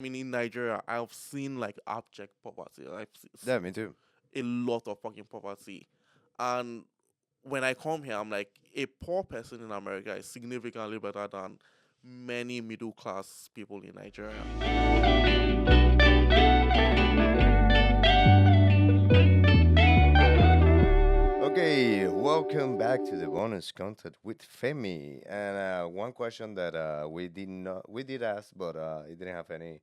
I mean, in Nigeria, I've seen like abject poverty. I've Yeah, seen me too. a lot of fucking poverty, and when I come here, I'm like, a poor person in America is significantly better than many middle class people in Nigeria. Okay, welcome back to the bonus content with Femi. And one question that we did ask, but it didn't have any.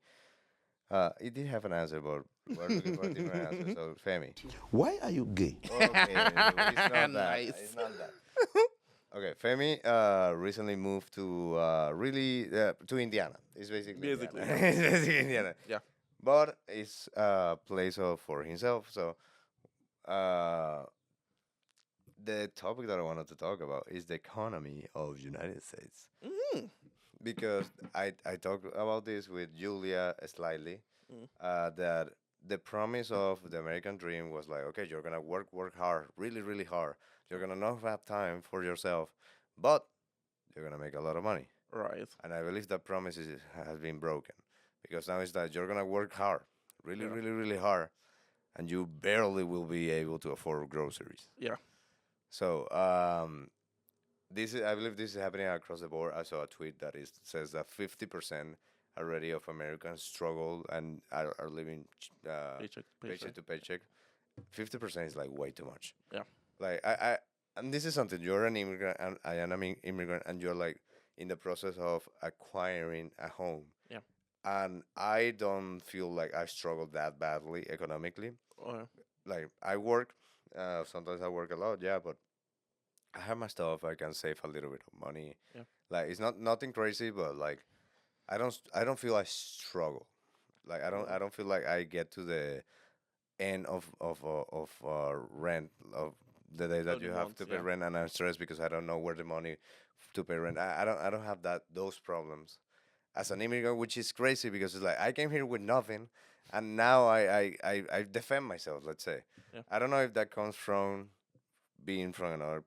It did have an answer, but we're looking for a different answer. So Femi. Why are you gay? Okay, it's not that. Nice. It's not that. Okay, Femi recently moved to really to Indiana. It's basically Indiana. Basically, yeah. It's basically Indiana. Yeah. But it's a place of for himself. So uh, the topic that I wanted to talk about is the economy of United States Mm. because I talked about this with Julia slightly Mm. that the promise of the American dream was like, okay, you're gonna work hard, really, really hard. You're gonna not have time for yourself, but you're gonna make a lot of money. Right. And I believe that promise has been broken because now it's that you're gonna work hard, really, Yeah. really, really hard, and you barely will be able to afford groceries. Yeah. So I believe this is happening across the board. I saw a tweet that says that 50% already of Americans struggle and are living Paycheck. paycheck Paycheck. to paycheck. 50% is like way too much. Yeah. Like and this is something you're an immigrant and I am an immigrant and you're like in the process of acquiring a home. Yeah. And I don't feel like I struggle that badly economically. Uh, Like I work, sometimes I work a lot, yeah, but I have my stuff. I can save a little bit of money. yeah. Like it's not nothing crazy, but like I don't feel I struggle. Like I Right. don't feel like I get to the end of rent of the day that Of the you have month. to pay Yeah. rent and I'm stressed because I don't know where the money to pay rent. I don't have those problems as an immigrant, which is crazy because it's like I came here with nothing, and now I defend myself. Let's say Yeah. I don't know if that comes from being from another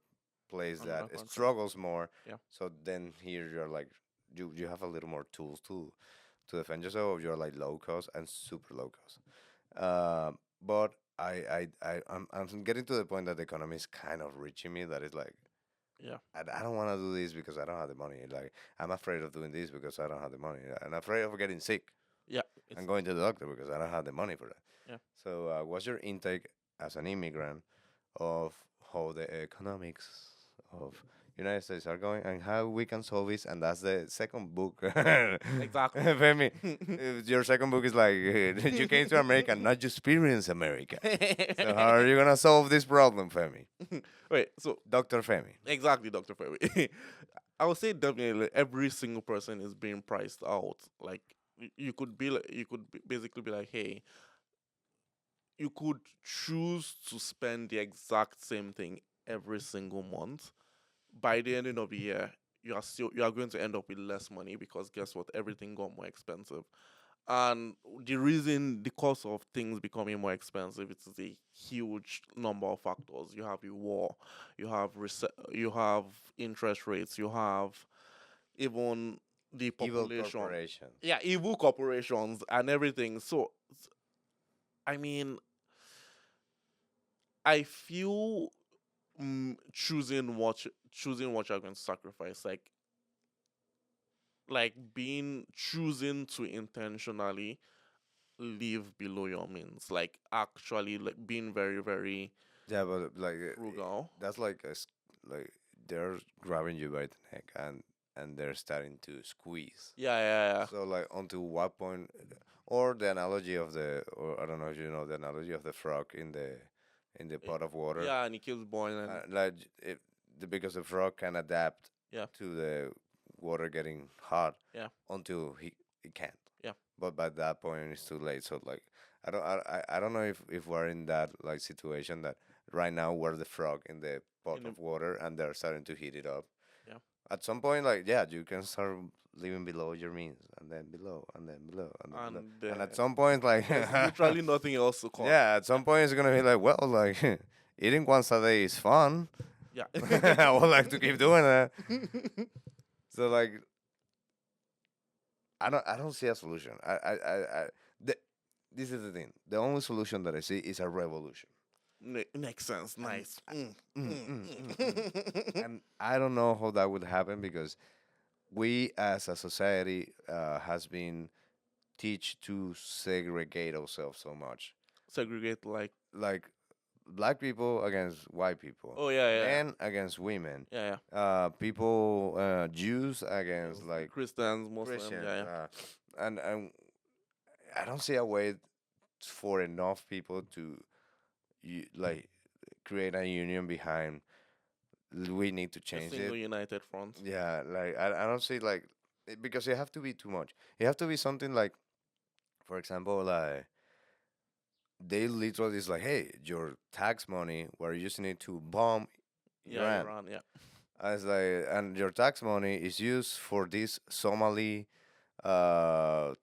place that Another country. struggles more. Yeah. So then here you're like you have a little more tools to defend yourself. You're like low cost and super low cost. But I'm getting to the point that the economy is kind of reaching me. That is like Yeah. I don't want to do this because I don't have the money. Like I'm afraid of doing this because I don't have the money. I'm afraid of getting sick Yeah. It's and going to the doctor because I don't have the money for that. yeah. So what's your intake as an immigrant of how the economics of United States are going and how we can solve this? And that's the second book. Exactly. Femi, your second book is like you came to America, not you experience America. So how are you gonna solve this problem, Femi? Wait. So Doctor Femi. exactly, Doctor Ferry. I would say definitely every single person is being priced out. Like you could be like, basically be like, hey, you could choose to spend the exact same thing every single month. By the end of the year, you are going to end up with less money because guess what? Everything got more expensive. And the reason, the cost of things becoming more expensive, it's a huge number of factors. You have the war, you have interest rates, you have even the Evil population. corporation. Yeah, evil corporations and everything. So, I mean, I feel choosing what you're going to sacrifice, like being choosing to intentionally live below your means, like actually like being very very Yeah, but like frugal. that's like like they're grabbing you by the neck and they're starting to squeeze. Yeah, yeah, So like onto what point, or the analogy of the, or I don't know if you know the analogy of the frog in the yeah. pot of water. Yeah, and he keeps boiling. Like because the frog can adapt Yeah, to the water getting hot yeah, until he can't. yeah. But by that point it's too late. So like I don't know if we're in that like situation that right now we're the frog in the pot In the, of water and they're starting to heat it up. yeah, At some point, like yeah, you can start living below your means, and then below, and then below, and then below. and And at some point, like there's literally nothing else to cut. yeah, at some point it's gonna be like, well, like eating once a day is fun. Yeah. I would like to keep doing that. So like I don't see a solution. The, this is the thing. The only solution that I see is a revolution. Makes sense. And Nice. Mm, mm, mm, mm, mm, mm. mm. And I don't know how that would happen because we as a society has been teach to segregate ourselves so much. Segregate like. Like black people against white people, Oh yeah, yeah, men against women, yeah, people, Jews against yeah. like Christians, Muslims. Christians, Yeah, and I don't see a way for enough people to like create a union behind. We need to yeah. A change single it. united front. Yeah, like I don't see like because it have to be too much. It have to be something like, for example, like they literally is like, hey, your tax money, we're using it to bomb Yeah, Iran. Iran. Yeah. As like, and your tax money is used for this Somali, like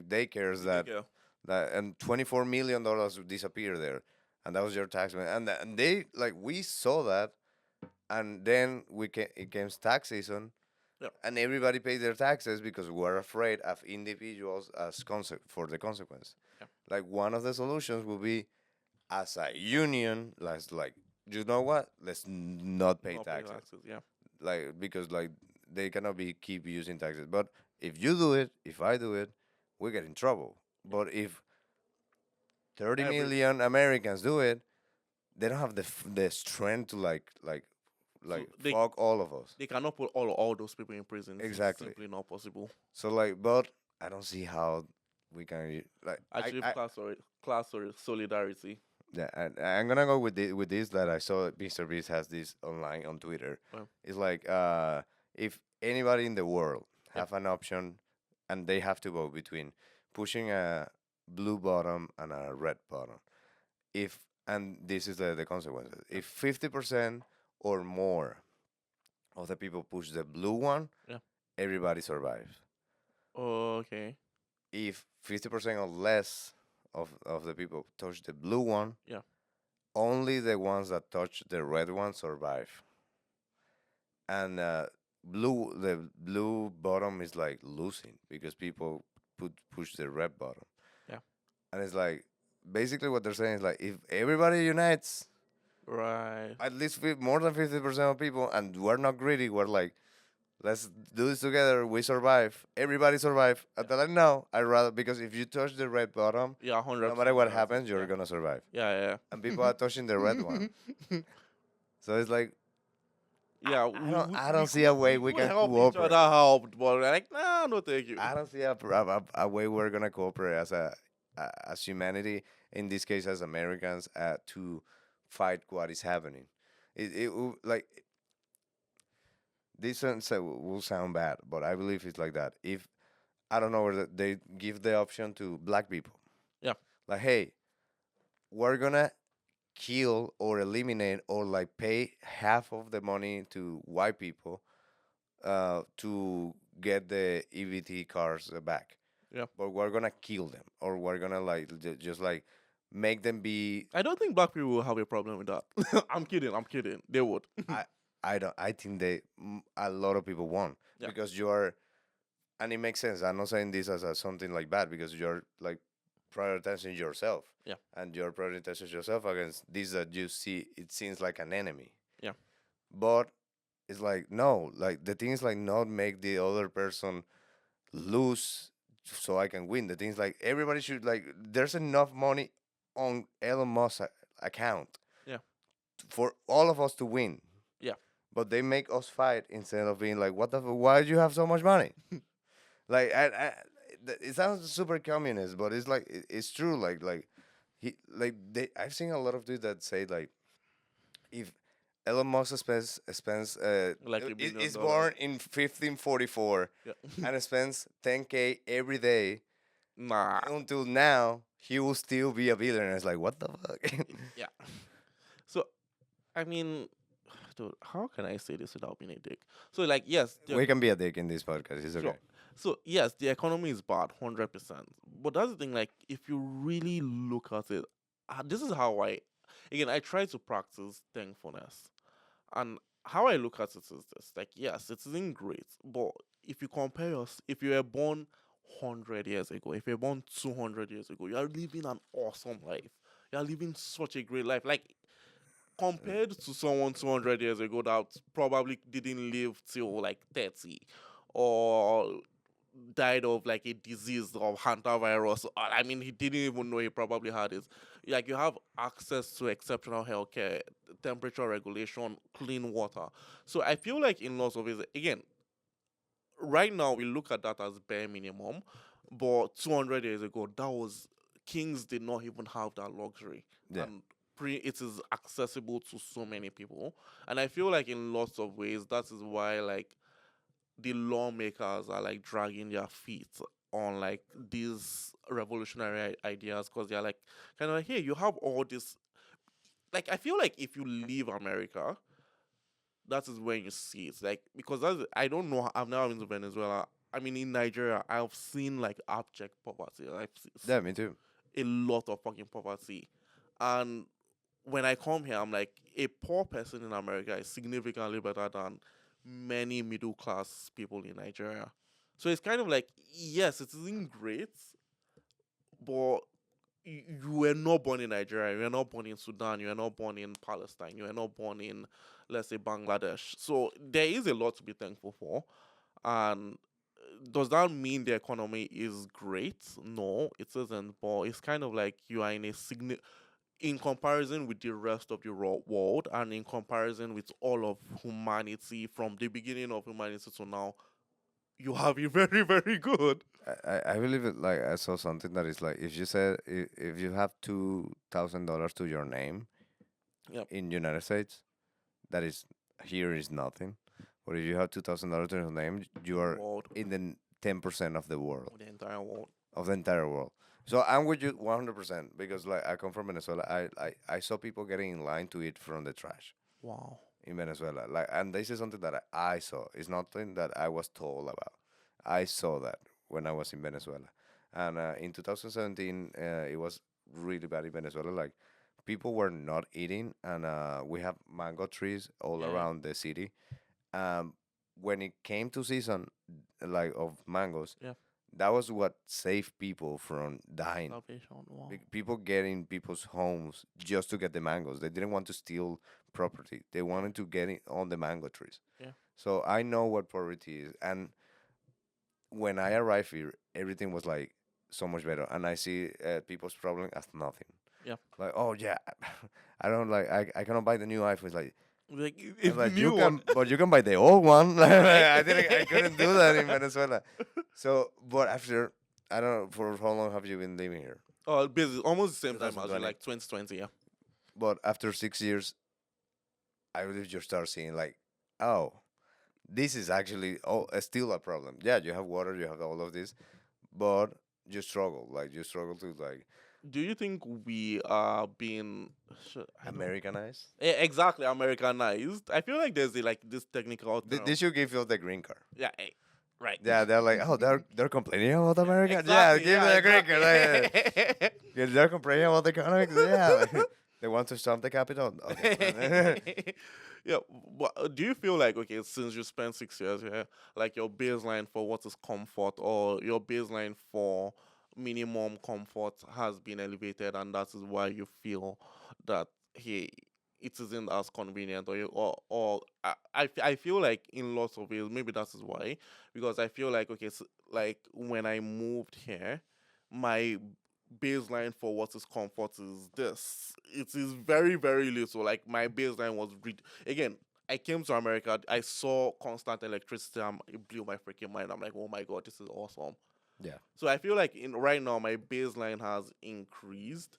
daycares Take care. that and $24 million disappear there, and that was your tax money, and they like we saw that, and then it came tax season, Yeah. and everybody paid their taxes because we're afraid of individuals as for the consequence. Yeah. Like one of the solutions will be as a union, let's like, you know what? Let's not pay Not pay taxes, taxes. Yeah. like because like they cannot be keep using taxes. But if you do it, if I do it, we get in trouble. Yeah. But if 30 Every million Americans do it, they don't have the strength to so fuck all of us. they cannot put all those people in prison. It's Exactly. simply not possible. So like, but I don't see how we can like Achieve class or solidarity. yeah, and I'm gonna go with this that I saw Mr. Beast has this online on Twitter. Well, It's like if anybody in the world yeah. have an option and they have to vote between pushing a blue bottom and a red bottom. If and this is the consequences. If 50% or more of the people push the blue one, Yeah. everybody survives. Okay. If 50% or less of the people touch the blue one, Yeah. only the ones that touch the red one survive. And the blue bottom is like losing because people push the red bottom. Yeah. And it's like basically what they're saying is like if everybody unites, Right. at least more than 50% of people, and we're not greedy, we're like, let's do this together. We survive. Everybody survive. I Yeah. tell them no. I rather because if you touch the red bottom, Yeah. hundred no matter percent what chances. happens, you're Yeah. gonna survive. Yeah. And people are touching the red one. So it's like Yeah. I don't see a way we we could can help each cooperate. other out, but we're like, nah, no, thank you. I don't see a way we're gonna cooperate as humanity, in this case as Americans, to fight what is happening. Like this will sound bad, but I believe it's like that. If I don't know whether they give the option to black people, Yeah. like hey, we're gonna kill or eliminate or like pay half of the money to white people to get the EVT cars back. Yeah. But we're gonna kill them, or we're gonna like just like make them be. I don't think black people will have a problem with that. I'm kidding. I'm kidding. They would. I I don't. I think a lot of people won't Yeah. because you're, and it makes sense. I'm not saying this as something like bad because you're like prioritizing yourself. Yeah. And you're prioritizing yourself against this that you see. It seems like an enemy. Yeah. But it's like no. Like the thing is like not make the other person lose so I can win. The things like everybody should like. There's enough money on Elon Musk's account Yeah. for all of us to win. Yeah. But they make us fight instead of being like, "What the? Why do you have so much money?" Like, it sounds super communist, but it's like it's true. Like I've seen a lot of dudes that say like, if Elon Musk spends Like $1 billion. is born in 1544 Yeah. and spends 10K every day Nah. until now, he will still be a billionaire. It's like, what the fuck? Yeah. So, I mean, dude, how can I say this without being a dick? So, like, yes, We can be a dick in this podcast. It's okay. sure. So, yes, the economy is bad, 100%. But that's the thing, like, if you really look at it, this is how I try to practice thankfulness. And how I look at it is this: like, yes, it isn't great, but if you compare us, if you were born 100 years ago, if you were born 200 years ago, you are living an awesome life. You are living such a great life. Like, compared to someone 200 years ago that probably didn't live till like 30, or died of like a disease of hantavirus. I mean, he didn't even know he probably had it. Like, you have access to exceptional healthcare, temperature regulation, clean water. So I feel like in lots of ways, again, right now we look at that as bare minimum, but 200 years ago, that was kings did not even have that luxury, Yeah. and it is accessible to so many people. And I feel like in lots of ways, that is why like the lawmakers are like dragging their feet on like these revolutionary ideas, because they're like kind of like, hey, you have all this. Like, I feel like if you leave America, that is when you see it. Like, because I don't know. I've never been to Venezuela. I mean, in Nigeria, I've seen like abject poverty. Yeah, me too. A lot of fucking poverty, and when I come here, I'm like, a poor person in America is significantly better than many middle class people in Nigeria. So it's kind of like, yes, it isn't great, but you were not born in Nigeria, you were not born in Sudan, you were not born in Palestine, you were not born in, let's say, Bangladesh. So there is a lot to be thankful for. And does that mean the economy is great? No, it isn't. But it's kind of like you are in a in comparison with the rest of the world, and in comparison with all of humanity from the beginning of humanity to now, you have it very, very good. I believe it. Like I saw something that is like if you said if you have $2,000 to your name Yep. in United States, that is here is nothing. But if you have $2,000 to your name, you In the are world, in the 10% of the world, the entire world. of the entire world. So I'm with you 100% because like I come from Venezuela. I saw people getting in line to eat from the trash Wow. in Venezuela. Like, and this is something that I saw. It's nothing that I was told about. I saw that when I was in Venezuela, and in 2017, it was really bad in Venezuela. Like, people were not eating, and we have mango trees all Yeah, yeah. around the city. Um, when it came to season, like of mangoes, Yeah. that was what saved people from dying. Salvation. Wow. People get in people's homes just to get the mangoes. They didn't want to steal property. They Yeah. wanted to get it on the mango trees. Yeah. So I know what poverty is. And when I arrived here, everything was like so much better. And I see people's problem as nothing. Yeah. Like, oh yeah, I don't like. I cannot buy the new iPhone. It's like, Like, I'm if you like you knew what. can, but you can buy the old one. Like, I didn't. I couldn't do that in Right? Venezuela. So, but after I don't know for how long have you been living here? Oh, basically almost the same time as you, 2020. like 2020. Yeah. But after 6 years, I believe you start seeing like, oh, this is actually still a problem. Yeah, you have water, you have all of this, but you struggle. Like you struggle to like Do you think we are being, I don't, Americanized. exactly, Americanized? I feel like there's like this technical term. They should give you the green card. Yeah. Right. Yeah, they're like, oh, they're complaining about America. Yeah, Exactly. give Yeah. them the green card. Exactly. Yeah, they're complaining about the economics. Yeah, like, they want to storm the capital. Okay. Yeah, but do you feel like, okay, since you spent 6 years here, like your baseline for what is comfort, or your baseline for minimum comfort has been elevated, and that is why you feel that, hey, it isn't as convenient, or I feel like in lots of ways maybe that is why, because I feel like, okay, so, like when I moved here, my baseline for what is comfort is this. It is very, very little. Like, my baseline was again. I came to America. I saw constant electricity. It blew my freaking mind. I'm like, oh my god, this is awesome. Yeah, So I feel like in right now my baseline has increased,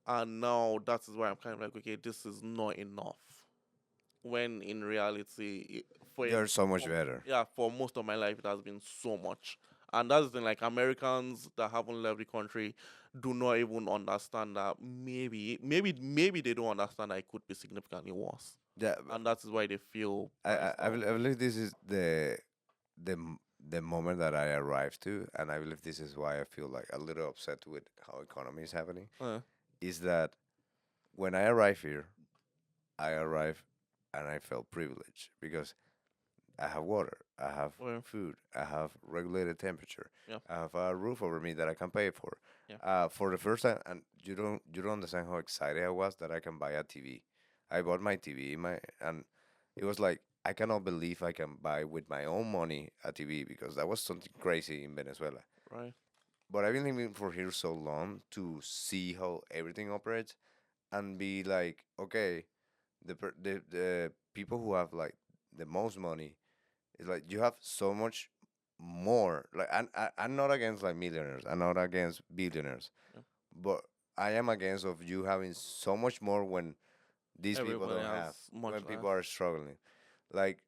and now that is why I'm kind of like, okay, this is not enough. When in reality, they're so much better. yeah, for most of my life it has been so much. And that's the thing, like, Americans that haven't left the country do not even understand that maybe they don't understand that it could be significantly worse. Yeah, And that is why they feel priced out. I believe this is the moment that I arrived to, and I believe this is why I feel like a little upset with how economy is happening. Uh, Is that when I arrive here, I arrive. and I felt privileged because I have water, I have Well, food, I have regulated temperature, yeah, I have a roof over me that I can pay for. yeah, For the first time, and you don't understand how excited I was that I can buy a TV. I bought my TV, and it was like I cannot believe I can buy with my own money a TV because that was something crazy in Venezuela. right, But I've been living for here so long to see how everything operates and be like, okay, the people who have like the most money, it's like you have so much more. Like I'm not against like millionaires. I'm not against billionaires, yeah. but I am against of you having so much more when these people Everybody don't has have. much When less. people are struggling, like,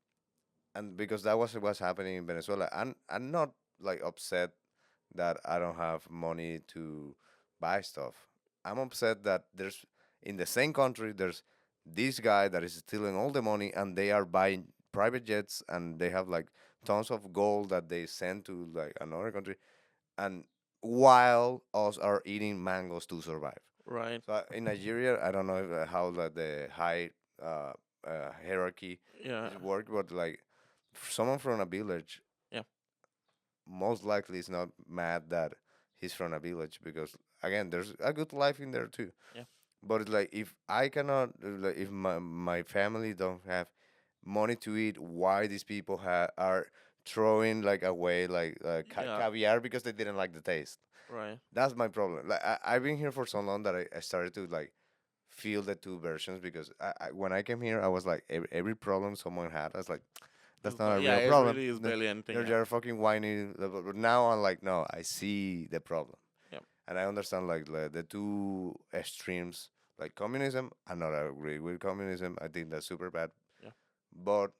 and because that was what's happening in Venezuela. I'm not like upset that I don't have money to buy stuff. I'm upset that there's in the same country there's this guy that is stealing all the money and they are buying private jets and they have like tons of gold that they send to like another country and while us are eating mangoes to survive. Right. So in Nigeria, I don't know if, how the high uh, hierarchy Yeah. is work, but like someone from a village Yeah. most likely is not mad that he's from a village because again there's a good life in there too, Yeah. but it's like if I cannot like if my family don't have money to eat, why these people are throwing like away like Yeah. caviar because they didn't like the taste. Right. That's my problem. Like I've been here for so long that I started to like feel the two versions because when I came here I was like every problem someone had I was like that's not a Yeah. real It problem. really is barely anything. They're Yeah. just fucking whiny. But now I'm like, no, I see the problem, Yeah. and I understand like the two extremes. Like communism, I'm not agree with communism. I think that's super bad. Yeah. But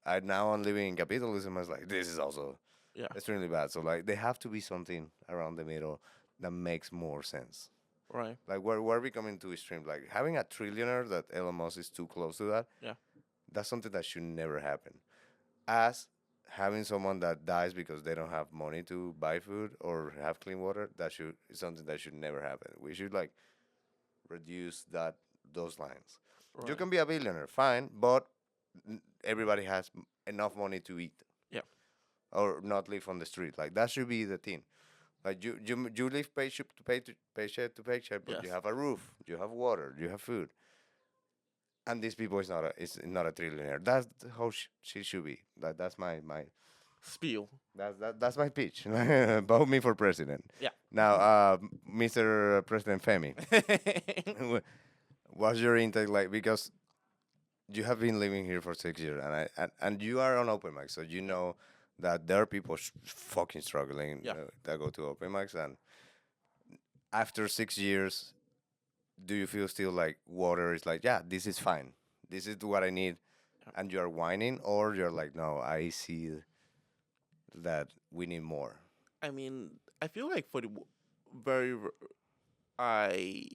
I now I'm living in capitalism. I was like, this is also Yeah. extremely bad. So like, there have to be something around the middle that makes more sense. Right. Like we're becoming too extreme. Like having a trillionaire that Elon Musk is too close to that. Yeah. That's something that should never happen. As having someone that dies because they don't have money to buy food or have clean water, that should is something that should never happen. We should like reduce those lines. You Right. can be a billionaire, fine, but everybody has enough money to eat Yeah. or not live on the street. Like that should be the thing. Like you live paycheck to paycheck, but you Yes. have a roof, you have water, you have food, and these people is not a trillionaire. That's how she should be. That's my Spiel. that's my pitch. Vote me for president. Yeah. Now, Mr. President Femi, what's your intake like? Because you have been living here for 6 years, and you are on open mic, so you Yeah. know that there are people fucking struggling Yeah. that go to open mics. And after 6 years, do you feel still like water is like, yeah, this is fine, this is what I need, Yeah. and you're whining, or you're like, no, I see that we need more. I mean, I feel like for the very, I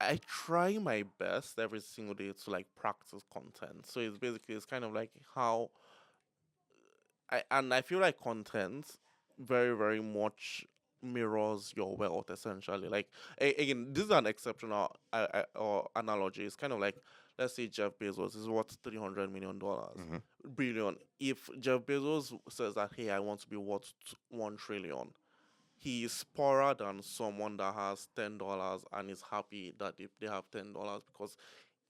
I try my best every single day to like practice content. So it's kind of like how I feel like content very much mirrors your wealth essentially. Like again, this is an exceptional or analogy. It's kind of like let's say Jeff Bezos is worth $300 million, Hmm. billion. If Jeff Bezos says that hey, I want to be worth 1 trillion, he is poorer than someone that has $10 and is happy that they have $10 because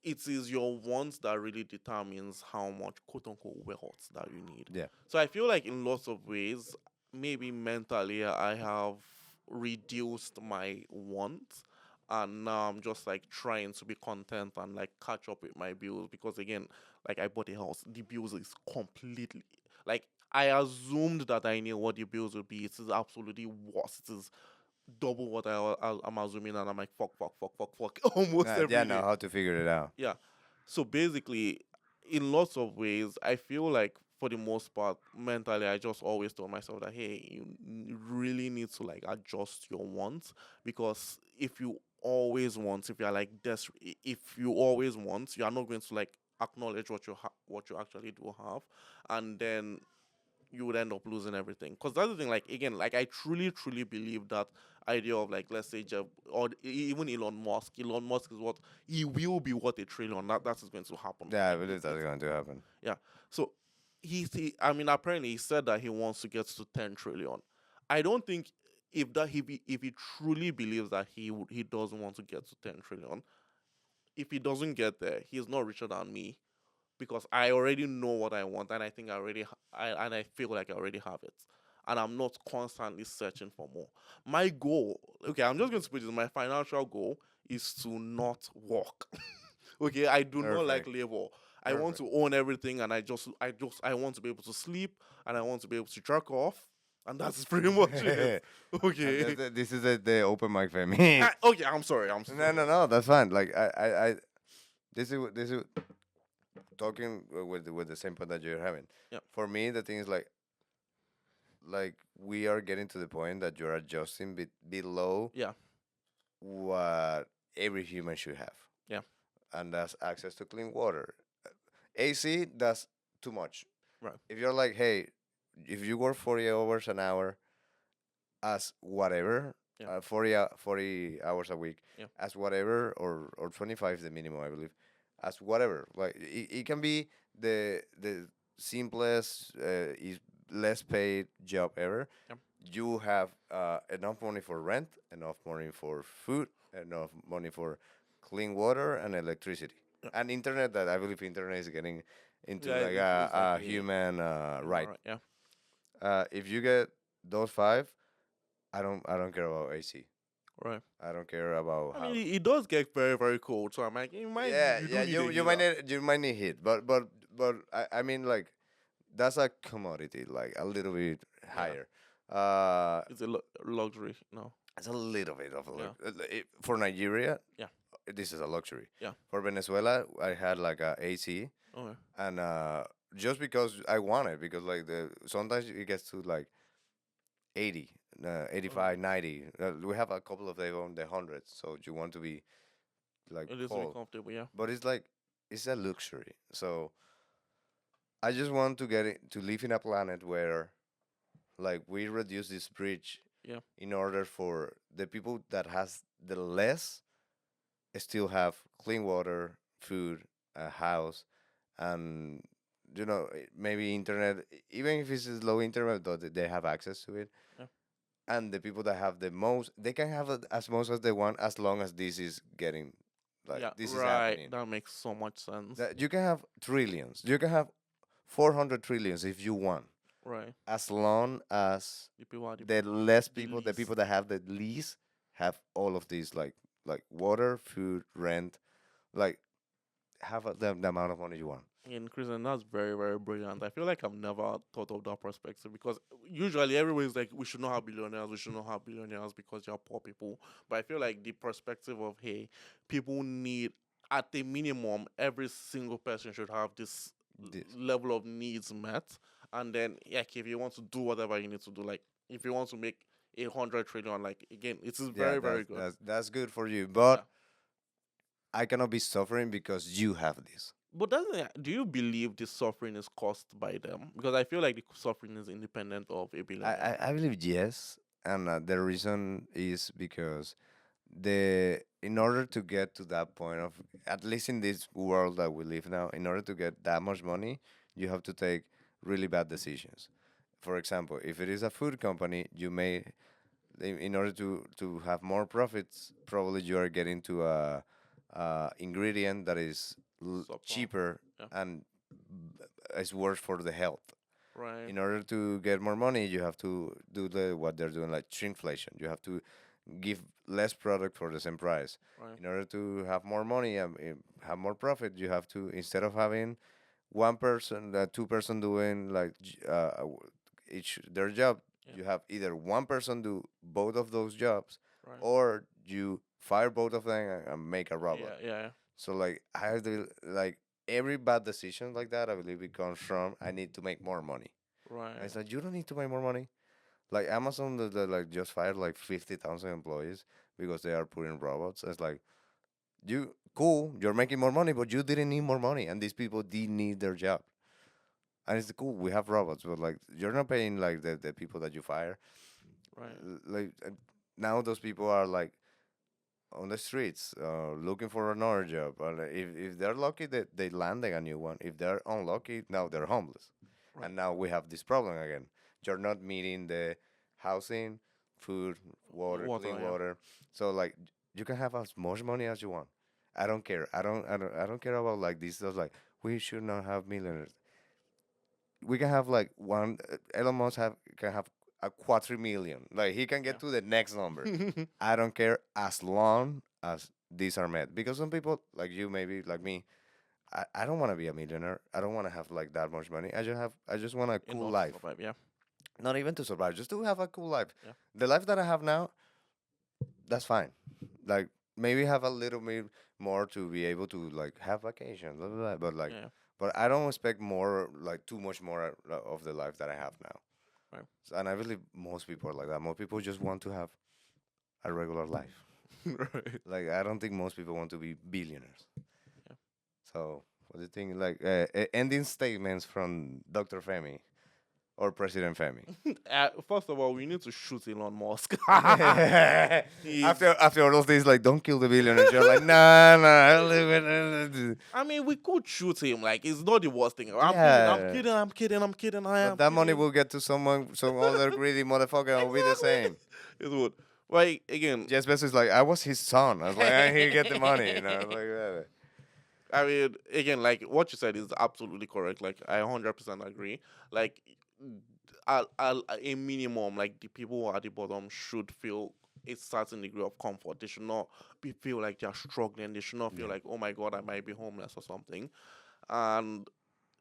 it is your wants that really determines how much quote unquote wealth that you need. Yeah. So I feel like in lots of ways, maybe mentally I have reduced my wants and now I'm just like trying to be content and like catch up with my bills because again, like I bought a house, the bills is completely like I assumed that I knew what the bills would be. It is absolutely worse. It is double what I'm assuming, and I'm like, fuck, almost Yeah, every know day. how to figure it out. Yeah. So basically, in lots of ways, I feel like for the most part, mentally, I just always told myself that hey, you really need to like adjust your wants because if you always want, if you're like if you always want, you are not going to like acknowledge what you actually do have, and then you would end up losing everything. Because that's the thing, like again, like I truly believe that idea of like, let's say Jeff or even Elon Musk. Elon Musk is what he will be worth a trillion. That is going to happen for Yeah, I him. believe that's going to happen. Yeah. So I mean, apparently he said that he wants to get to 10 trillion. I don't think if he truly believes that he doesn't want to get to 10 trillion, if he doesn't get there, he's not richer than me because I already know what I want and I think I feel like I already have it. And I'm not constantly searching for more. My goal, okay, I'm just going to put this, my financial goal is to not work. Okay, I do not like Perfect. labor. I want Perfect. to own everything, and I want to be able to sleep, and I want to be able to jerk off, and that's pretty much it. And Okay. this is the open mic for me. Okay, I'm sorry. I'm so No, sorry. no, no. That's fine. Like this is talking with the same point that you're having. Yeah. For me, the thing is like we are getting to the point that you're adjusting below Yeah. what every human should have, Yeah. and that's access to clean water. AC, that's too much. Right. If you're like, hey, if you work 40 hours an hour as whatever, Yeah. 40 hours a week Yeah. as whatever, or 25 is the minimum, I believe, as whatever. Like it can be the simplest, is less paid job ever. Yeah. You have enough money for rent, enough money for food, enough money for clean water and electricity. Yeah. And internet, that I believe internet is getting into Yeah. like It's like a human human right. right. Yeah. If you get those five, I don't care about AC. Right. I don't care about I how. mean, it does get very, very cold, so I'm like, Yeah, you yeah. do need a heater. You might need heat, but I mean like that's a commodity, like a little bit Yeah. higher. Uh, It's a luxury. No. it's a little bit of a Yeah. for Nigeria. Yeah. This is a luxury. Yeah. For Venezuela, I had like a AC, Okay. and just because I want it, because like the sometimes it gets to like 80, Okay. 85, 90. We have a couple of days on the hundreds, so you want to be like It is to be cold. comfortable. Yeah. But it's like it's a luxury. So I just want to get it, to live in a planet where like we reduce this bridge Yeah. in order for the people that has the less still have clean water, food, a house, and maybe internet. Even if it's low internet, though they have access to it. Yeah. And the people that have the most, they can have it as most as they want, as long as this is getting like Yeah. this is Right. happening. That makes so much sense. That you can have trillions. You can have 400 trillions if you want, Right. as long as The people are the less the people, the people least. that have the least, have all of these, like water, food, rent, like have the amount of money you want. And Christian, that's very, very brilliant. I feel like I've never thought of that perspective because usually everybody's like, we should not have billionaires, we should not have billionaires because you're poor people. But I feel like the perspective of, hey, people need, at the minimum, every single person should have this This. level of needs met. And then, yeah, if you want to do whatever you need to do, like if you want to make 100 trillion, like again, it is Yeah, very, very good. that's good for you, Yeah. but I cannot be suffering because you have this. But do you believe this suffering is caused by them? Because I feel like the suffering is independent of a billionaire. I believe yes, and the reason is because the in order to get to that point of, at least in this world that we live now, in order to get that much money, you have to take really bad decisions. For example, if it is a food company, you may, in order to have more profits, probably you are getting to a ingredient that is Subpar. cheaper Yeah. and is worse for the health. Right. In order to get more money, you have to do what they're doing, like shrinkflation. You have to give less product for the same price. Right. In order to have more money and have more profit, you have to, instead of having one person, two person doing like each their job, Yeah. you have either one person do both of those jobs, Right. or you fire both of them and make a robot. Yeah. Yeah. So like I have to, like, every bad decision like that, I believe it comes from I need to make more money. And Right. it's like, you don't need to make more money. Like Amazon, that like just fired like 50,000 employees because they are putting robots. It's like, you cool, you're making more money, but you didn't need more money, and these people did need their job. And it's cool, we have robots, but like you're not paying like the people that you fire. Right. Like now those people are like on the streets, looking for another job. If they're lucky, they landing a new one. If they're unlucky, now they're homeless, Right. and now we have this problem again. You're not meeting the housing, food, water, Water, clean yeah. water. So like you can have as much money as you want. I don't care. I don't care about like this stuff. Like we should not have millionaires. We can have like one. Elon Musk have can have a quadrillion. Like he can get to the next number. Yeah. I don't care as long as these are met. Because some people like you, maybe like me, I don't want to be a millionaire. I don't want to have like that much money. I just want a cool Enough to life. survive, yeah. Not even to survive, just to have a cool life. Yeah. The life that I have now, that's fine. Like maybe have a little bit more to be able to like have vacation, blah, blah, blah. But like, Yeah. but I don't expect more, like too much more of the life that I have now. Right. So, and I believe most people are like that. Most people just want to have a regular life. Right. Like I don't think most people want to be billionaires. Yeah. So what do you think? Like ending statements from Dr. Femi or President Femi. First of all, we need to shoot Elon Musk. He's. After all those days, like don't kill the billionaires. You're like nah nah. I'll leave it. I mean, we could shoot him. Like, it's not the worst thing. I'm kidding. I'm Yeah, kidding. I'm kidding. I'm kidding. I but am that money kidding. will get to someone, some other greedy motherfucker, and will be the Exactly. same. It would. Like again. Jeff Bezos is like, I was his son. I was like, he get the money, you know, like that. I mean, again, like what you said is absolutely correct. Like I 100% agree. Like a minimum, like the people who are at the bottom should feel a certain degree of comfort. They should not feel like they're struggling. They should not feel Yeah. like, oh my god, I might be homeless or something. And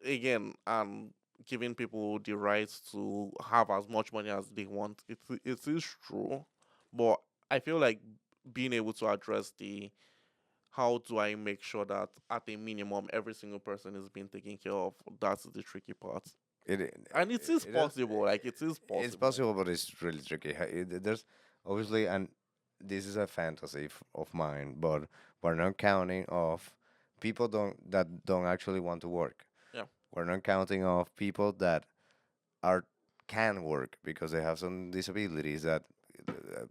again, and giving people the right to have as much money as they want, it is true. But I feel like being able to address the how do I make sure that at a minimum every single person is being taken care of? That's the tricky part. It, And it is it is. possible. Like it is It's possible. possible, but it's really tricky. There's obviously, and this is a fantasy of mine, but we're not counting of people that don't actually want to work. Yeah. We're not counting of people that are can work because they have some disabilities that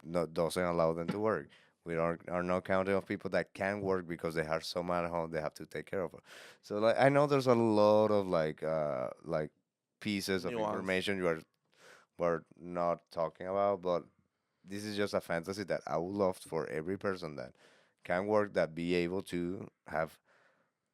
not, doesn't allow them to work. We are not counting of people that can work because they have someone at home they have to take care of. So like I know there's a lot of like pieces of Nuance. information we're not talking about, but this is just a fantasy that I would love for every person that can work that be able to have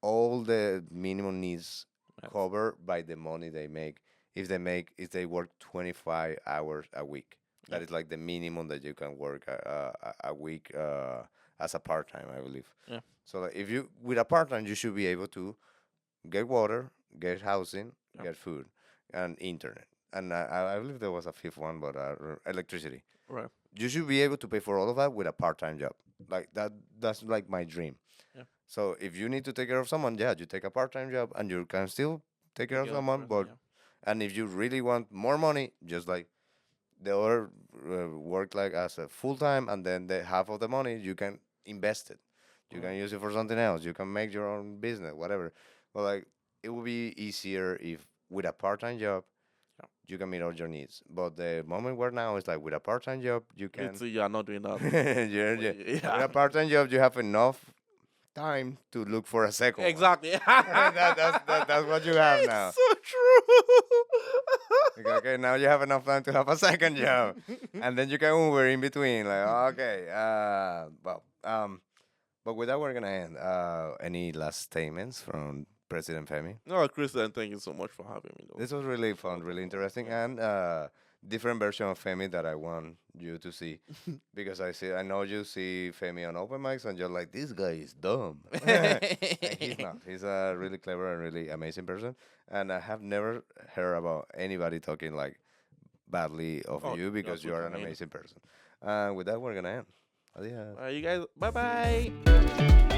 all the minimum needs Right. covered by the money they make. If they work 25 hours a week, Yeah. that is like the minimum that you can work a week as a part time, I believe. Yeah. So like, if you with a part time, you should be able to get water, get housing, Yeah. get food, and internet. And I believe there was a fifth one, but electricity. Right. You should be able to pay for all of that with a part time job. Like that. That's like my dream. Yeah. So if you need to take care of someone, yeah, you take a part-time job and you can still take care Take of care of someone. person, But and if you really want more money, just like the other work like as a full-time, and then the half of the money you can invest it. You yeah. can use it for something else. You can make your own business, whatever. But like it would be easier if with a part-time job Yeah. you can meet all your needs. But the moment we're now is like with a part-time job you It's can. you are not doing that. With Yeah. a part-time job you have enough time to look for a second one. Exactly. That's what you have now. It's so true. Like, okay, now you have enough time to have a second job, and then you can Uber in between. Like, okay, but with that we're gonna end. Any last statements from President Femi? No, Christian, thank you so much for having me. Though. This was really It's a lot fun, of really fun. interesting, Yeah. and different version of Femi that I want you to see because I know you see Femi on open mics and you're like, this guy is dumb. And he's not. He's a really clever and really amazing person, and I have never heard about anybody talking like badly of Oh, you that's because you good are to an me. amazing person. And with that, we're gonna end. Adios. You guys, bye bye.